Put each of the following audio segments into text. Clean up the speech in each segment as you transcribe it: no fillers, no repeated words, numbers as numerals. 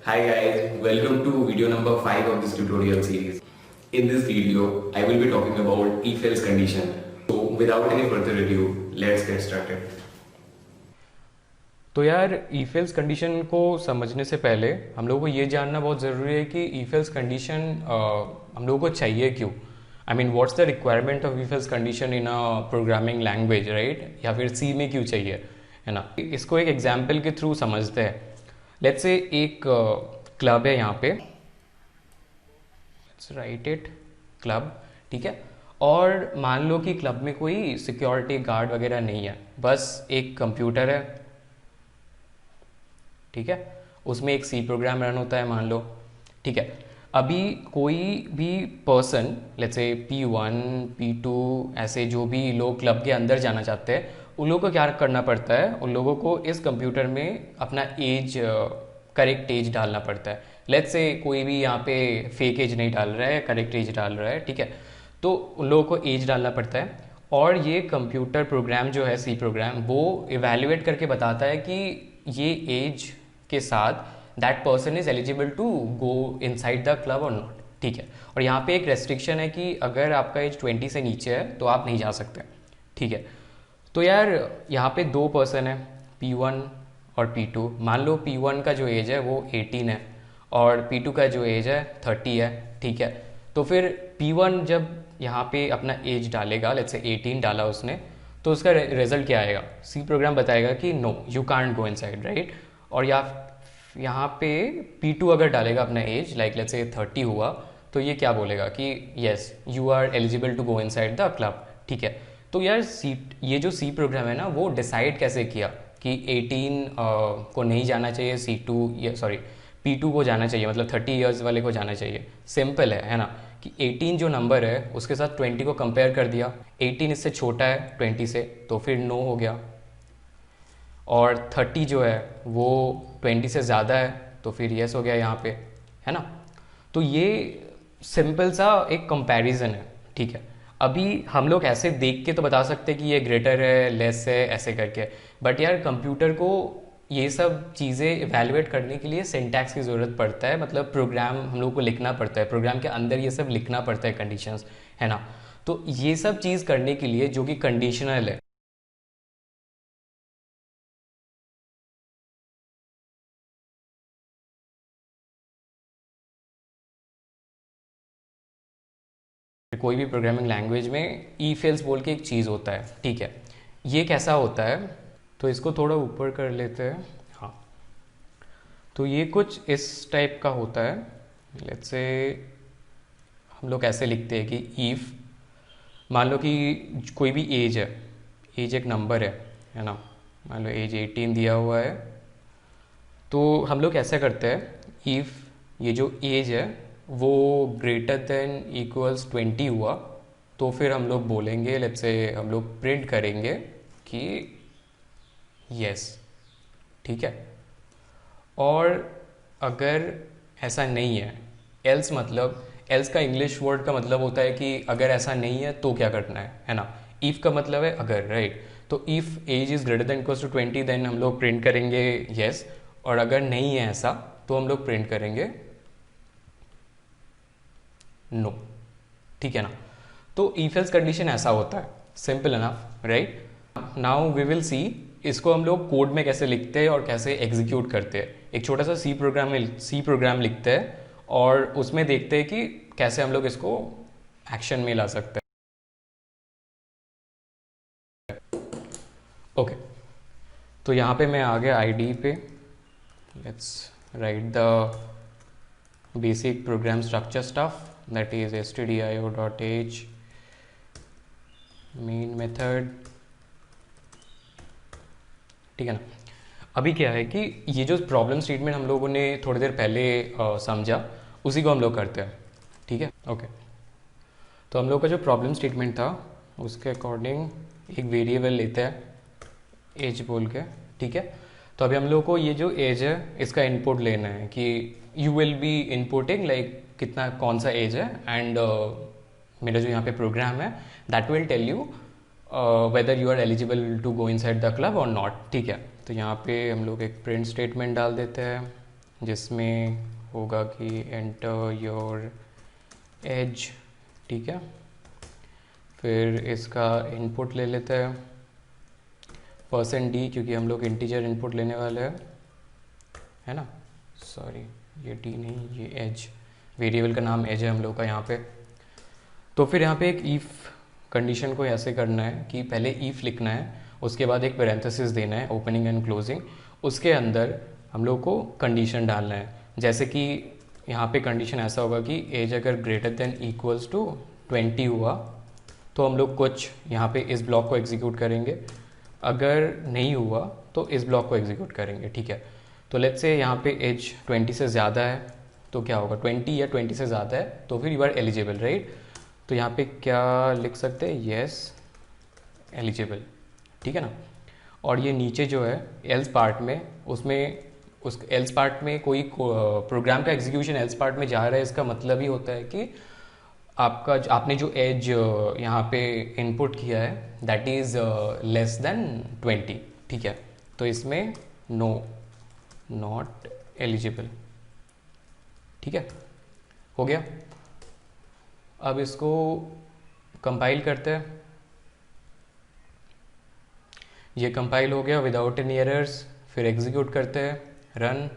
Hi guys, welcome to video number 5 of this tutorial series. In this video, I will be talking about if-else condition. So without any further ado, let's get started. तो यार if else condition को समझने से पहले हम लोगों को ये जानना बहुत ज़रूरी है कि if else कंडीशन हम लोगों को चाहिए क्यों. I mean what's the requirement of if else condition in a programming language, right? या फिर सी में क्यों चाहिए, है ना? इसको एक एग्जाम्पल के थ्रू समझते हैं. लेट्स से एक क्लब है यहाँ पे, लेट्स राइट इट क्लब, ठीक है. और मान लो कि क्लब में कोई सिक्योरिटी गार्ड वगैरह नहीं है, बस एक कंप्यूटर है, ठीक है. उसमें एक सी प्रोग्राम रन होता है मान लो, ठीक है. अभी कोई भी person, let's say P1 P2 ऐसे जो भी लोग क्लब के अंदर जाना चाहते हैं, उन लोगों को क्या करना पड़ता है? उन लोगों को इस कंप्यूटर में अपना एज, करेक्ट एज डालना पड़ता है. लेट्स से कोई भी यहाँ पे फेक एज नहीं डाल रहा है, करेक्ट एज डाल रहा है, ठीक है. तो उन लोगों को एज डालना पड़ता है और ये कंप्यूटर प्रोग्राम जो है सी प्रोग्राम, वो इवेल्युएट करके बताता है कि ये एज के साथ that person is eligible to go inside the club or not, ठीक है. और यहाँ पे एक रेस्ट्रिक्शन है कि अगर आपका एज 20 से नीचे है तो आप नहीं जा सकते, ठीक है. तो यार यहाँ पे दो पर्सन है, P1 और P2. मान लो P1 का जो एज है वो 18 है और P2 का जो एज है 30 है, ठीक है. तो फिर P1 जब यहाँ पे अपना एज डालेगा, लेट्स से 18 डाला उसने, तो उसका रिजल्ट क्या आएगा? सी प्रोग्राम बताएगा कि no you can't go inside, right? और यहाँ पे P2 अगर डालेगा अपना एज, लाइक लेट्स से 30 हुआ, तो ये क्या बोलेगा कि yes you are eligible to go inside the club, ठीक है. तो यार ये जो सी प्रोग्राम है ना, वो डिसाइड कैसे किया कि 18 को नहीं जाना चाहिए, P2 को जाना चाहिए, मतलब 30 ईयर्स वाले को जाना चाहिए? सिंपल है ना, कि 18 जो नंबर है उसके साथ 20 को कंपेयर कर दिया. 18 इससे छोटा है 20 से, तो फिर नो हो गया. और 30 जो है वो 20 से ज़्यादा है, तो फिर येस हो गया यहाँ पे, है ना. तो ये सिंपल सा एक कंपैरिजन है, ठीक है. अभी हम लोग ऐसे देख के तो बता सकते हैं कि ये ग्रेटर है, लेस है, ऐसे करके. बट यार कंप्यूटर को ये सब चीज़ें इवेलुएट करने के लिए सिंटैक्स की ज़रूरत पड़ता है, मतलब प्रोग्राम हम लोग को लिखना पड़ता है, प्रोग्राम के अंदर ये सब लिखना पड़ता है, कंडीशंस, है ना. तो ये सब चीज़ करने के लिए जो कि कंडीशनल है, कोई भी प्रोग्रामिंग लैंग्वेज में if else बोल के एक चीज़ होता है, ठीक है. ये कैसा होता है? तो इसको थोड़ा ऊपर कर लेते हैं. हाँ, तो ये कुछ इस टाइप का होता है. लेट्स से हम लोग ऐसे लिखते हैं कि if मान लो कि कोई भी एज है, एज एक नंबर है ना. मान लो एज 18 दिया हुआ है, तो हम लोग ऐसा करते हैं, if ये जो एज है वो ग्रेटर देन इक्वल्स 20 हुआ, तो फिर हम लोग बोलेंगे, लेट्स से हम लोग प्रिंट करेंगे कि यस, ठीक है. और अगर ऐसा नहीं है, एल्स, मतलब एल्स का इंग्लिश वर्ड का मतलब होता है कि अगर ऐसा नहीं है तो क्या करना है ना. इफ़ का मतलब है अगर, राइट? तो if age is greater than equals to 20 then हम लोग प्रिंट करेंगे यस. और अगर नहीं है ऐसा तो हम लोग प्रिंट करेंगे नो, ठीक है ना. तो इफ एल्स कंडीशन ऐसा होता है, simple enough, right? Now we will see इसको हम लोग कोड में कैसे लिखते हैं और कैसे एग्जीक्यूट करते हैं. एक छोटा सा सी प्रोग्राम लिखते हैं और उसमें देखते हैं कि कैसे हम लोग इसको एक्शन में ला सकते हैं. ओके, तो यहाँ पे मैं आ गया आईडी पे. Let's write the basic program structure stuff, that is stdio.h main method, ठीक है ना. अभी क्या है कि ये जो प्रॉब्लम स्टेटमेंट हम लोगों ने थोड़ी देर पहले समझा, उसी को हम लोग करते हैं, ठीक है. ओके, तो हम लोग का जो प्रॉब्लम स्टेटमेंट था उसके अकॉर्डिंग एक वेरिएबल लेते हैं एज बोल के, ठीक है. तो अभी हम लोग को ये जो एज है इसका इनपुट लेना है कि you will be inputting like कितना, कौन सा एज है. एंड मेरा जो यहाँ पे प्रोग्राम है that will tell you whether you are eligible to go inside the club or not, ठीक है. तो यहाँ पे हम लोग एक प्रिंट स्टेटमेंट डाल देते हैं जिसमें होगा कि एंटर योर एज, ठीक है। फिर इसका इनपुट ले लेते हैं %d, क्योंकि हम लोग इंटीजर इनपुट लेने वाले हैं, है ना। सॉरी, ये d नहीं, ये एज, वेरिएबल का नाम एज है हम लोग का यहाँ पे। तो फिर यहाँ पे एक ईफ कंडीशन को ऐसे करना है कि पहले ईफ लिखना है, उसके बाद एक पैरेंथेसिस देना है, ओपनिंग एंड क्लोजिंग, उसके अंदर हम लोग को कंडीशन डालना है। जैसे कि यहाँ पे कंडीशन ऐसा होगा कि एज अगर ग्रेटर देन इक्वल्स टू 20 हुआ तो हम लोग कुछ यहाँ पे इस ब्लॉक को एग्जीक्यूट करेंगे, अगर नहीं हुआ तो इस ब्लॉक को एग्जीक्यूट करेंगे, ठीक है। तो लेट्स से यहाँ पे एज 20 से ज़्यादा है तो क्या होगा, 20 या 20 से ज़्यादा है तो फिर यू आर एलिजिबल, राइट। तो यहाँ पे क्या लिख सकते हैं, येस एलिजिबल, ठीक है ना। और ये नीचे जो है एल्स पार्ट में, उसमें उस एल्स पार्ट में कोई प्रोग्राम का एग्जीक्यूशन एल्स पार्ट में जा रहा है, इसका मतलब ही होता है कि आपने जो एज यहाँ पे इनपुट किया है दैट इज़ लेस देन 20, ठीक है। तो इसमें नो, नॉट एलिजिबल, ठीक है, हो गया। अब इसको कंपाइल करते हैं, ये कंपाइल हो गया विदाउट एनी एरर्स। फिर एग्जीक्यूट करते हैं, run,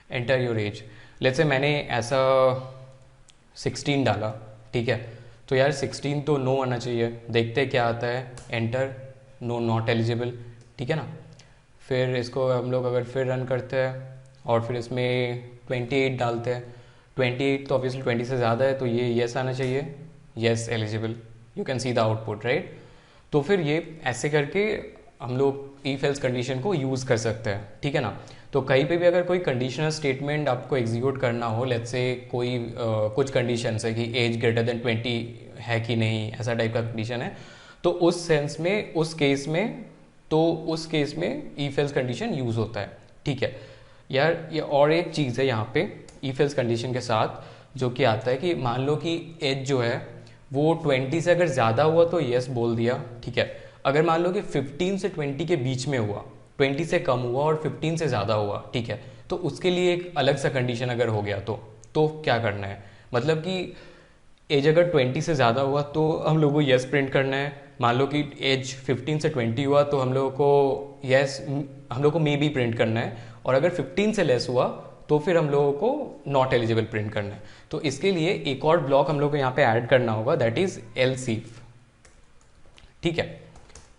enter your age. Let's say मैंने ऐसा 16 डाला, ठीक है। तो यार 16 तो नो आना चाहिए, देखते हैं क्या आता है, एंटर, नो, नॉट एलिजिबल, ठीक है ना। फिर इसको हम लोग अगर फिर रन करते हैं और फिर इसमें 28 डालते हैं, 28 तो ऑब्वियसली 20 से ज़्यादा है तो ये येस आना चाहिए, yes eligible, you can see the output, right. तो फिर ये ऐसे करके हम लोग इफ एल्स कंडीशन को यूज़ कर सकते हैं, ठीक है ना। तो कहीं पे भी अगर कोई कंडीशनल स्टेटमेंट आपको एग्जीक्यूट करना हो, लेट्स से कोई कुछ कंडीशन है कि एज ग्रेटर देन 20 है कि नहीं, ऐसा टाइप का कंडीशन है, तो उस सेंस में, उस केस में इफ एल्स कंडीशन यूज़ होता है, ठीक है यार। ये और एक चीज़ है यहाँ पे इफ एल्स कंडीशन के साथ जो कि आता है कि मान लो कि एज जो है वो 20 से अगर ज़्यादा हुआ तो येस बोल दिया, ठीक है। अगर मान लो कि 15 से 20 के बीच में हुआ, 20 से कम हुआ और 15 से ज़्यादा हुआ, ठीक है, तो उसके लिए एक अलग सा कंडीशन अगर हो गया तो क्या करना है, मतलब कि एज अगर 20 से ज़्यादा हुआ तो हम लोगों को येस प्रिंट करना है। मान लो कि एज 15 से 20 हुआ तो हम लोगों को येस, हम लोग को मे बी प्रिंट करना है, और अगर 15 से लेस हुआ तो फिर हम लोगों को नॉट एलिजिबल प्रिंट करना है। तो इसके लिए एक और ब्लॉक हम लोग को यहाँ पे ऐड करना होगा, दैट इज एल्स इफ, ठीक है,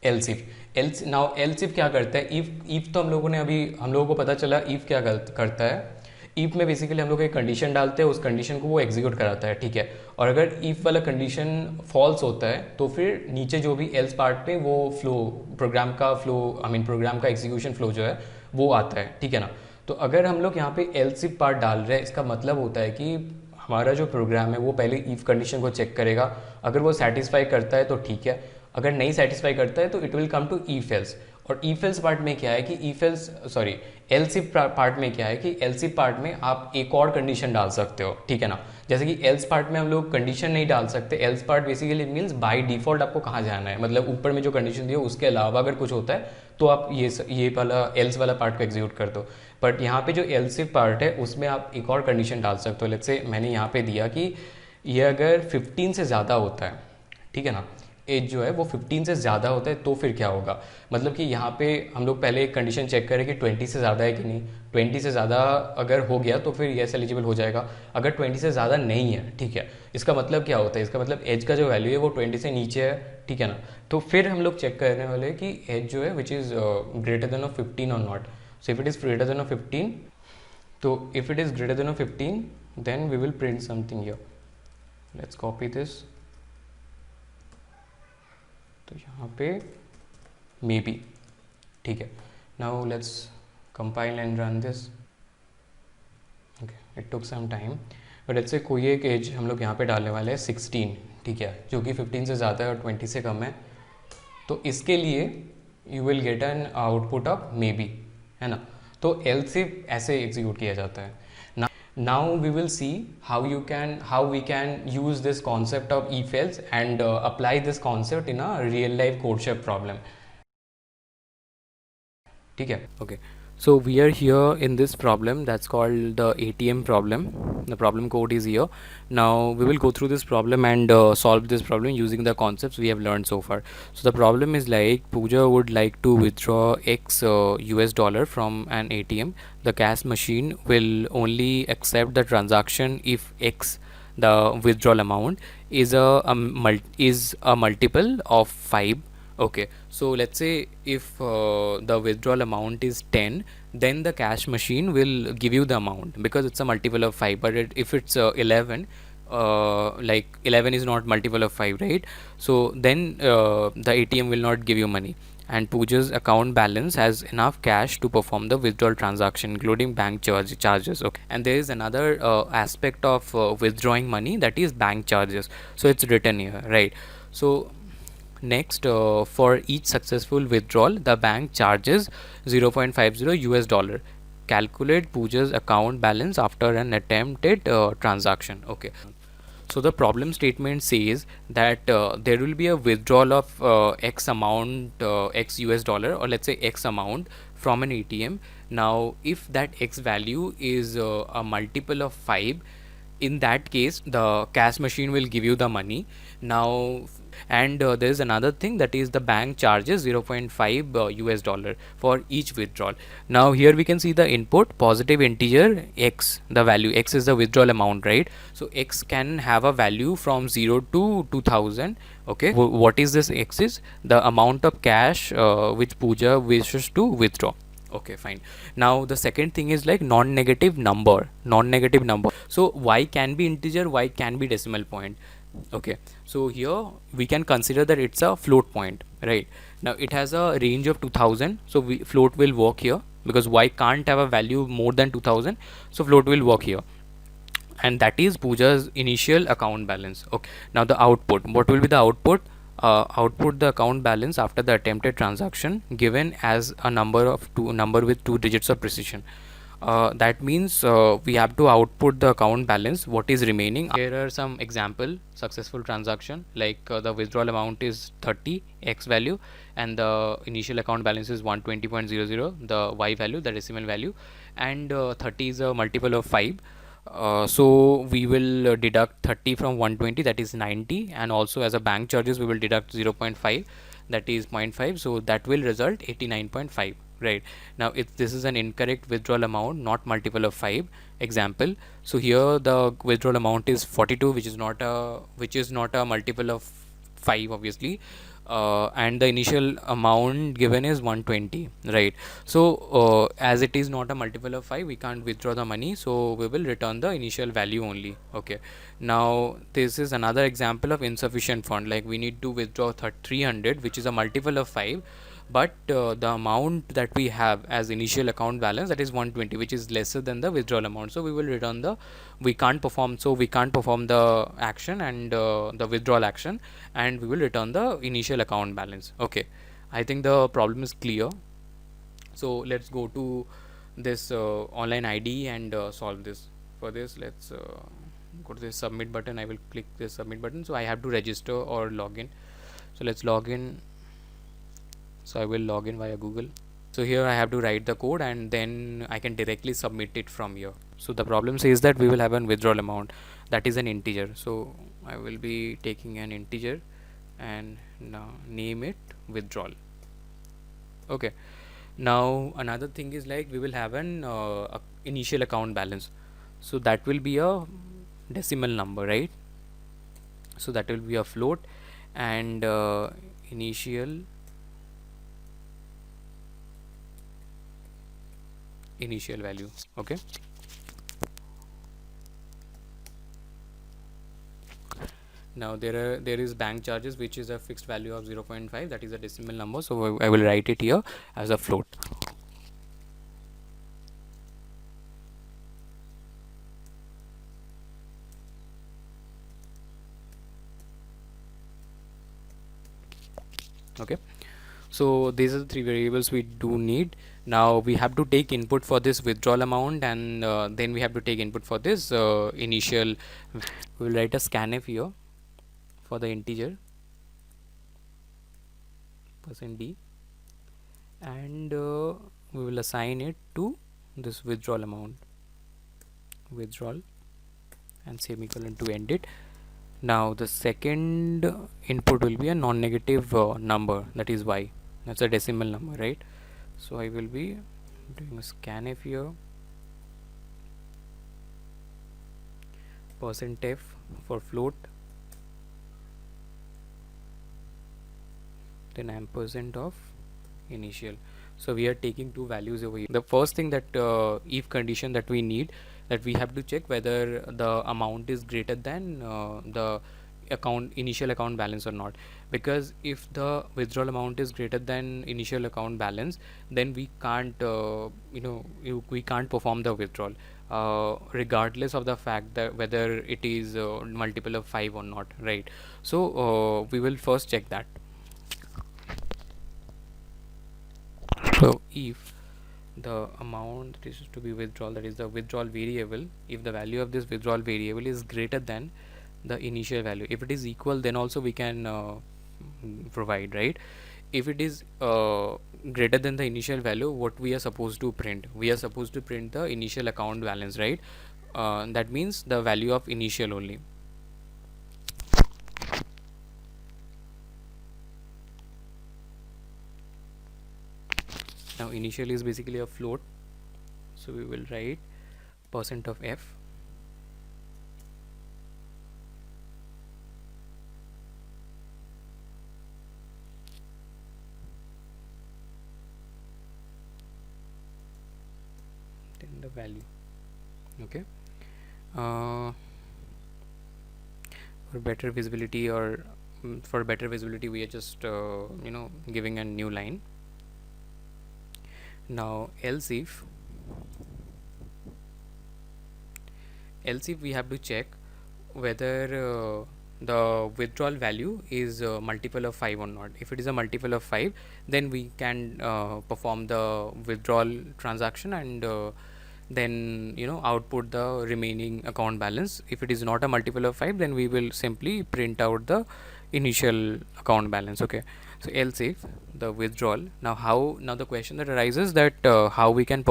else if. Now else if क्या करता है, इफ तो हम लोगों ने अभी, हम लोगों को पता चला इफ क्या करता है। इफ में बेसिकली हम लोग एक कंडीशन डालते हैं, उस कंडीशन को वो एग्जीक्यूट कराता है, ठीक है। और अगर इफ वाला कंडीशन फॉल्स होता है तो फिर नीचे जो भी एल्स पार्ट में वो फ्लो, प्रोग्राम का एग्जीक्यूशन फ्लो जो है वो आता है, ठीक है ना। तो अगर हम लोग यहाँ पे एल्स इफ पार्ट डाल रहे हैं, इसका मतलब होता है कि हमारा जो प्रोग्राम है वो पहले इफ कंडीशन को चेक करेगा, अगर वो सेटिस्फाई करता है तो ठीक है, अगर नहीं सेटिस्फाई करता है तो it will come to if else. और इफ एल्स पार्ट में क्या है कि एल्स इफ पार्ट में क्या है कि एल्स इफ पार्ट में आप एक और कंडीशन डाल सकते हो, ठीक है ना। जैसे कि एल्स पार्ट में हम लोग कंडीशन नहीं डाल सकते, else part basically means by default आपको कहाँ जाना है, मतलब ऊपर में जो कंडीशन दी है उसके अलावा अगर कुछ होता है तो आप ये वाला एल्स वाला पार्ट को एग्जीक्यूट कर दो। बट यहाँ पे जो एल्स इफ पार्ट है उसमें आप एक और कंडीशन डाल सकते हो। लेट्स से मैंने यहाँ पे दिया कि ये अगर 15 से ज़्यादा होता है, ठीक है ना, एज जो है वो 15 से ज़्यादा होता है तो फिर क्या होगा, मतलब कि यहाँ पे हम लोग पहले एक कंडीशन चेक करें कि 20 से ज़्यादा है कि नहीं। 20 से ज़्यादा अगर हो गया तो फिर येस एलिजिबल हो जाएगा, अगर 20 से ज़्यादा नहीं है, ठीक है। इसका मतलब क्या होता है, इसका मतलब एज का जो वैल्यू है वो 20 से नीचे है, ठीक है ना। तो फिर हम लोग चेक करने वाले हैं कि एज जो है which is greater than of 15 or not. So if it is greater than of 15, तो if it is greater than of 15 then we will print something here. Let's copy this, तो यहाँ पे मे बी, ठीक है। Now let's compile and run this, okay, it took some time, but let's say कोई एक as हम लोग यहाँ पे डालने वाले हैं 16, ठीक है, जो कि 15 से ज़्यादा है और 20 से कम है। तो इसके लिए you will get an output of may be, है ना। तो एल्स इफ ऐसे एग्जीक्यूट किया जाता है। Now we will see how we can use this concept of if else and apply this concept in a real life CodeChef problem, ठीक है, okay. So we are here in this problem that's called the ATM problem. The problem code is here. Now we will go through this problem and solve this problem using the concepts we have learned so far. So the problem is like Pooja would like to withdraw X US dollar from an ATM. The cash machine will only accept the transaction if X, the withdrawal amount, is a multiple of 5. Okay, so let's say if the withdrawal amount is 10, then the cash machine will give you the amount because it's a multiple of 5. But if it's 11, like 11 is not multiple of 5, right? So then the ATM will not give you money, and Pooja's account balance has enough cash to perform the withdrawal transaction, including bank charges. Okay, and there is another aspect of withdrawing money, that is bank charges. So it's written here, right? So next, for each successful withdrawal, the bank charges 0.50 US dollar. Calculate Pooja's account balance after an attempted transaction. Okay. So the problem statement says that there will be a withdrawal of X amount, X US dollar, or let's say X amount from an ATM. Now, if that X value is a multiple of 5, in that case the cash machine will give you the money. Now, and there is another thing, that is the bank charges 0.5 US dollar for each withdrawal. Now here we can see the input positive integer X, the value X is the withdrawal amount, right? So X can have a value from 0 to 2000. Okay, what is this X? Is the amount of cash which Pooja wishes to withdraw. Okay, fine. Now the second thing is like non-negative number. So y can be integer, y can be decimal point. Okay, so here we can consider that it's a float point, right? Now it has a range of 2000, so float will work here because y can't have a value more than 2000, so float will work here, and that is Pooja's initial account balance. Okay, now the output, what will be the output? Output the account balance after the attempted transaction given as a number with 2 digits of precision. That means we have to output the account balance, what is remaining. Here are some example successful transaction, like the withdrawal amount is 30 X value and the initial account balance is 120.00, the Y value, the decimal value, and 30 is a multiple of 5. So we will deduct 30 from 120, that is 90, and also as a bank charges we will deduct 0.5, that is 0.5, so that will result 89.5. right? Now if this is an incorrect withdrawal amount, not multiple of 5 example, so here the withdrawal amount is 42, which is not a multiple of 5 obviously, and the initial amount given is 120, right? So as it is not a multiple of 5, we can't withdraw the money, so we will return the initial value only. Okay, now this is another example of insufficient fund, like we need to withdraw 300, which is a multiple of 5, but the amount that we have as initial account balance, that is 120, which is lesser than the withdrawal amount, so we will return we can't perform the action and the withdrawal action, and we will return the initial account balance. Okay, I think the problem is clear. So let's go to this online ID and solve this. For this, let's go to this submit button. I will click this submit button. So I have to register or log in. So let's log in. So I will log in via Google. So here I have to write the code and then I can directly submit it from here. So the problem says that we will have a withdrawal amount, that is an integer. So I will be taking an integer and now name it withdrawal. Okay, now another thing is like we will have an initial account balance, so that will be a decimal number, right? So that will be a float, and initial value. Okay, now there is bank charges, which is a fixed value of 0.5, that is a decimal number, so I will write it here as a float. Okay, so these are the 3 variables we do need. Now we have to take input for this withdrawal amount, and then we have to take input for this initial. We will write a scanf here for the integer %d, and we will assign it to this withdrawal amount, withdrawal, and semicolon to end it. Now the second input will be a non-negative number, that is y, that's a decimal number, right? So I will be doing a scanf here, %f for float, then ampersand of initial. So we are taking two values over here. The first thing that if condition that we need, that we have to check whether the amount is greater than the initial account balance or not, because if the withdrawal amount is greater than initial account balance, then we can't we can't perform the withdrawal, regardless of the fact that whether it is multiple of 5 or not, right? So we will first check that. So if the amount that is to be withdrawal, that is the withdrawal variable, if the value of this withdrawal variable is greater than the initial value, if it is equal, then also we can provide, right? If it is greater than the initial value, what we are supposed to print? We are supposed to print the initial account balance, right? That means the value of initial only. Now initial is basically a float, so we will write % of f then the value. Okay, for better visibility, or for better visibility, we are just giving a new line. Now else if we have to check whether the withdrawal value is a multiple of 5 or not. If it is a multiple of 5, then we can perform the withdrawal transaction and then output the remaining account balance. If it is not a multiple of 5, then we will simply print out the initial account balance. Okay, so else if the withdrawal, now the question that arises, that how we can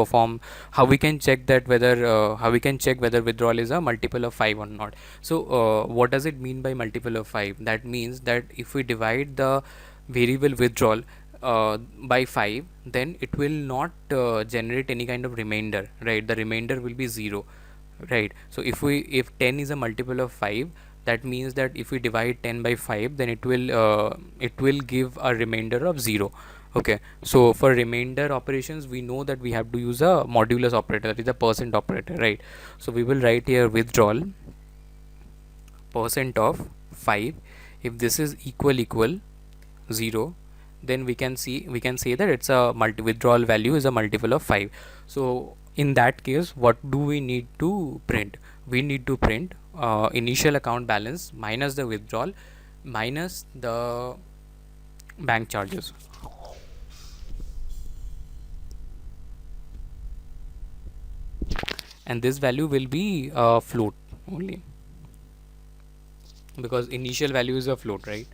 check that whether how we can check whether withdrawal is a multiple of 5 or not. So what does it mean by multiple of 5? That means that if we divide the variable withdrawal by 5, then it will not generate any kind of remainder, right? The remainder will be 0, right? So if 10 is a multiple of 5, that means that if we divide 10 by 5, then it will give a remainder of 0. Okay, so for remainder operations, we know that we have to use a modulus operator, that is a % operator, right? So we will write here withdrawal % of 5. If this is equal 0, then we can say that it's a withdrawal value is a multiple of 5. So in that case, what do we need to print? We need to print initial account balance minus the withdrawal minus the bank charges. And this value will be float only, because initial value is a float, right?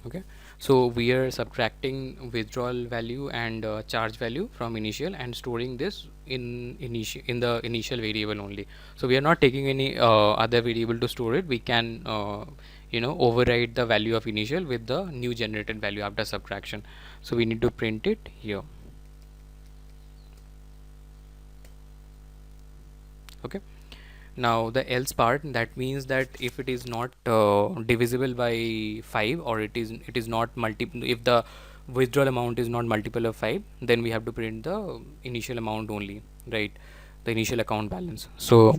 Okay, so we are subtracting withdrawal value and charge value from initial and storing this in the initial variable only. So we are not taking any other variable to store it. We can override the value of initial with the new generated value after subtraction. So we need to print it here. Okay, now the else part, that means that if it is not divisible by 5, or it is not multiple, if the withdrawal amount is not multiple of 5, then we have to print the initial amount only, right? The initial account balance. So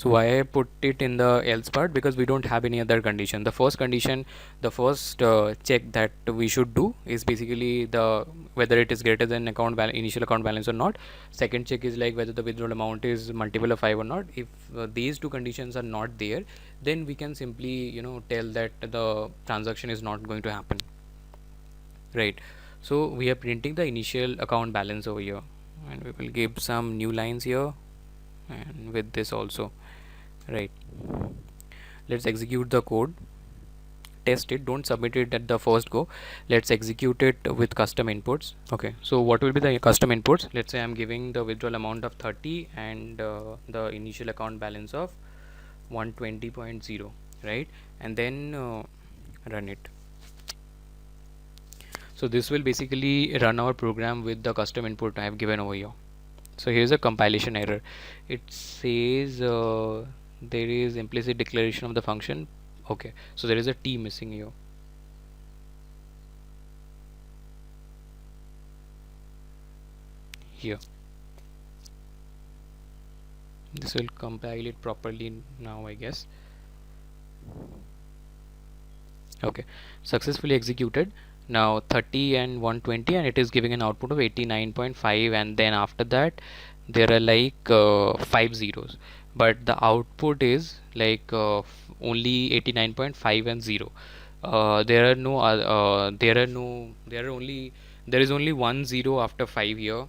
So why I put it in the else part? Because we don't have any other condition. The first condition, the first check that we should do is basically the whether it is greater than initial account balance or not. Second check is like whether the withdrawal amount is multiple of 5 or not. If these two conditions are not there, then we can simply tell that the transaction is not going to happen, right? So we are printing the initial account balance over here, and we will give some new lines here and with this also, right? Let's execute the code, test it, don't submit it at the first go. Let's execute it with custom inputs. Okay, so what will be the custom inputs? Let's say I'm giving the withdrawal amount of 30 and the initial account balance of 120.0, right? And then run it. So this will basically run our program with the custom input I have given over here. So here's a compilation error. It says there is implicit declaration of the function. Okay, so there is a T missing here. Here. This will compile it properly now, I guess. Okay, successfully executed. Now 30 and 120, and it is giving an output of 89.5, and then after that there are like 5 zeros, but the output is like only 89.5 and 0. There is only 1 0 after 5 here,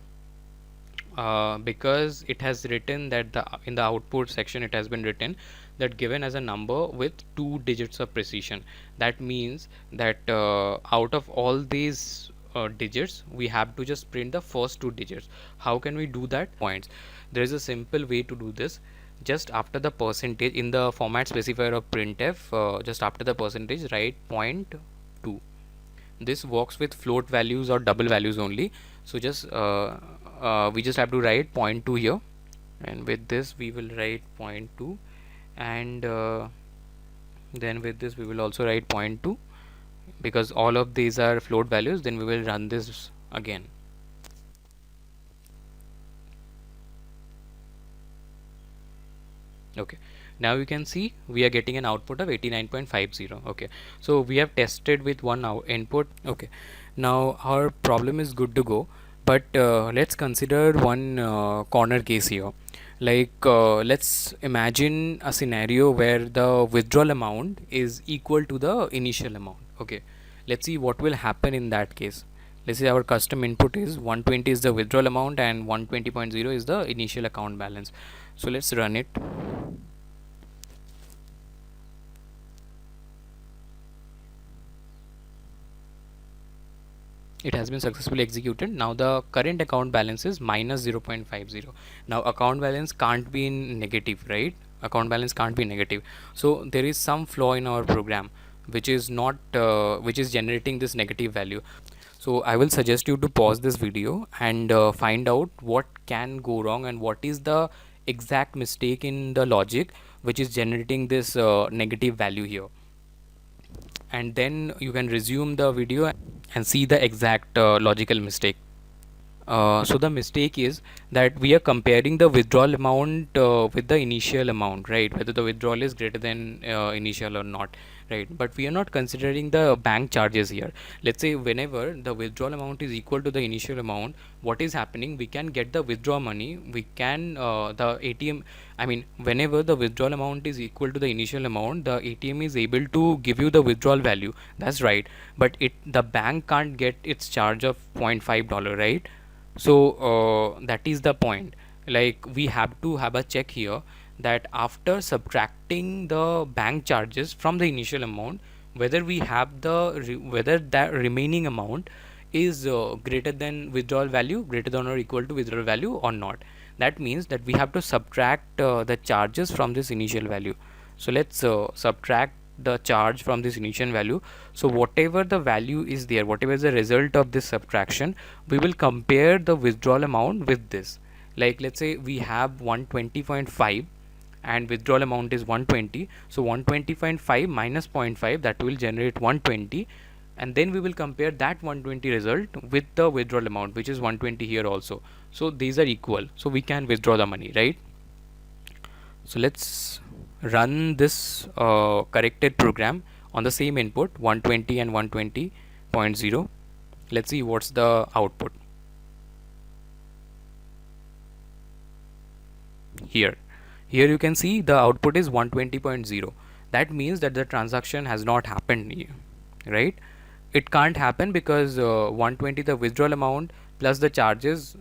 because it has written that in the output section it has been written that given as a number with 2 digits of precision. That means that out of all these digits, we have to just print the first 2 digits. How can we do that? Points. There is a simple way to do this. Just after the percentage in the format specifier of printf, just after the percentage, write 0.2. This works with float values or double values only. So just we just have to write 0.2 here, and with this we will write 0.2, and then with this we will also write 0.2, because all of these are float values. Then we will run this again. Okay, now you can see we are getting an output of 89.50. Okay, so we have tested with one input. Okay, now our problem is good to go, but let's consider one corner case here. Like let's imagine a scenario where the withdrawal amount is equal to the initial amount. Okay, let's see what will happen in that case. Let's say our custom input is 120 is the withdrawal amount and 120.0 is the initial account balance. So let's run it. It has been successfully executed. Now the current account balance is minus 0.50. Now account balance can't be in negative, right? Account balance can't be negative. So there is some flaw in our program which is not which is generating this negative value. So I will suggest you to pause this video and find out what can go wrong and what is the exact mistake in the logic which is generating this negative value here, and then you can resume the video and see the exact logical mistake. So the mistake is that we are comparing the withdrawal amount with the initial amount, right? Whether the withdrawal is greater than initial or not, right? But we are not considering the bank charges here. Let's say whenever the withdrawal amount is equal to the initial amount, what is happening? We can get the withdraw money. We can the ATM. I mean, whenever the withdrawal amount is equal to the initial amount, the ATM is able to give you the withdrawal value. That's right. But the bank can't get its charge of $0.5, right? So that is the point. Like we have to have a check here that after subtracting the bank charges from the initial amount, whether we have whether that remaining amount is greater than withdrawal value, greater than or equal to withdrawal value or not. That means that we have to subtract the charges from this initial value. So let's subtract the charge from this initial value. So whatever the value is there, whatever is the result of this subtraction, we will compare the withdrawal amount with this. Like let's say we have 120.5 and withdrawal amount is 120, so 120.5 minus 0.5, that will generate 120, and then we will compare that 120 result with the withdrawal amount, which is 120 here also. So these are equal, so we can withdraw the money, right? So let's run this corrected program on the same input 120 and 120.0. Let's see what's the output. Here you can see the output is 120.0. That means that the transaction has not happened, right? It can't happen because 120, the withdrawal amount plus the charges,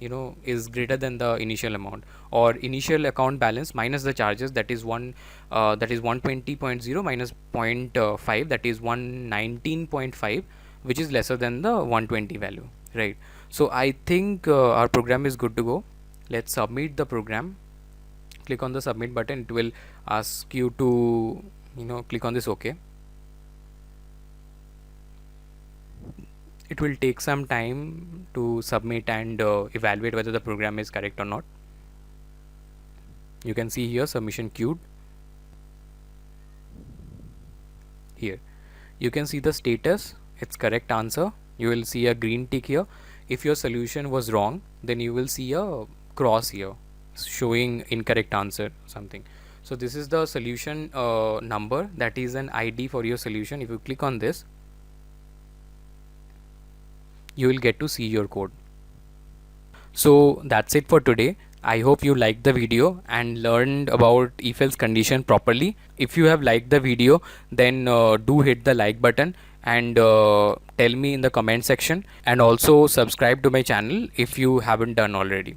is greater than the initial amount, or initial account balance minus the charges, that is 120.0 minus 0.5, that is 119.5, which is lesser than the 120 value, right? So I think our program is good to go. Let's submit the program. Click on the submit button. It will ask you to click on this OK. It will take some time to submit and evaluate whether the program is correct or not. You can see here submission queued. Here you can see the status, it's correct answer. You will see a green tick here. If your solution was wrong, then you will see a cross here showing incorrect answer something. So this is the solution number, that is an ID for your solution. If you click on this, you will get to see your code. So that's it for today. I hope you liked the video and learned about if else condition properly. If you have liked the video, then do hit the like button and tell me in the comment section, and also subscribe to my channel if you haven't done already.